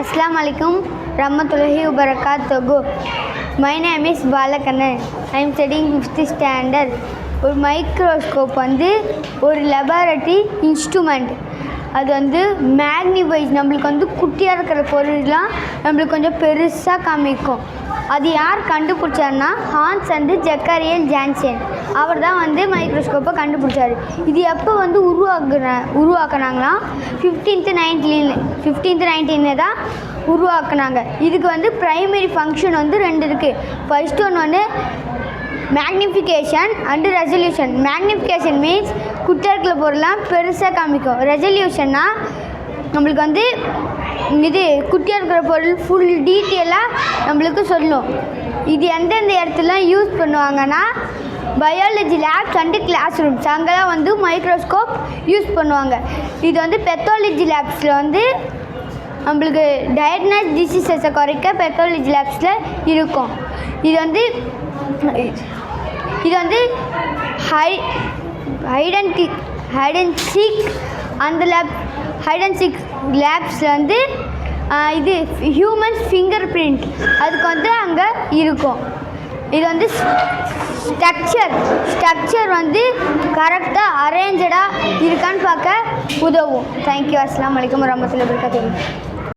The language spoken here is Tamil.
Assalamu alaikum rahmatullahi wabarakatuh. My name is Balakannan. I am studying 5th standard. ஒரு மைக்ரோஸ்கோப் ஒரு லெபார்டரி இன்ஸ்ட்ருமெண்ட். அது மேக்னிஃபைஸ் நம்மளுக்கு குட்டியாக இருக்கிற பொருள்லாம் நம்மளுக்கு கொஞ்சம் பெருசாக காமிக்கும். அது யார் கண்டுபிடிச்சாருன்னா ஹான்ஸ் அண்ட் ஜக்கரியன் ஜான்சன். அவர் தான் மைக்ரோஸ்கோப்பை கண்டுபிடிச்சாரு. இது எப்போ உருவாக்குனாங்கன்னா 15th 19 தான் உருவாக்குனாங்க. இதுக்கு ப்ரைமரி ஃபங்க்ஷன் 2 இருக்குது. ஃபர்ஸ்ட் ஒன்று magnification and resolution. Magnification means குட்டியாக இருக்கிற பொருள்லாம் பெருசாக காமிக்கும். ரெசல்யூஷன்னா நம்மளுக்கு இது குட்டியாக இருக்கிற பொருள் ஃபுல் டீட்டெயிலாக நம்மளுக்கு சொல்லும். இது எந்தெந்த இடத்துல யூஸ் பண்ணுவாங்கன்னா biology labs and class rooms, அங்கெல்லாம் மைக்ரோஸ்கோப் யூஸ் பண்ணுவாங்க. இது பெத்தாலஜி லேப்ஸில் நம்மளுக்கு டயக்னோஸ் டிசீசஸை குறைக்க பெத்தாலஜி லேப்ஸில் இருக்கும். இது ஹைட் அண்ட் சீக் அந்த ஹைட் அண்ட் சீக் லேப்ஸில் இது ஹியூமன்ஸ் ஃபிங்கர் பிரிண்ட் அதுக்கு அங்கே இருக்கும். இது ஸ்ட்ரக்சர் கரெக்டாக அரேஞ்சடாக இருக்கான்னு பார்க்க உதவும். தேங்க்யூ. அஸ்ஸலாமு அலைக்கும் வரஹ்மத்துல்லாஹி வபரகாத்துஹு.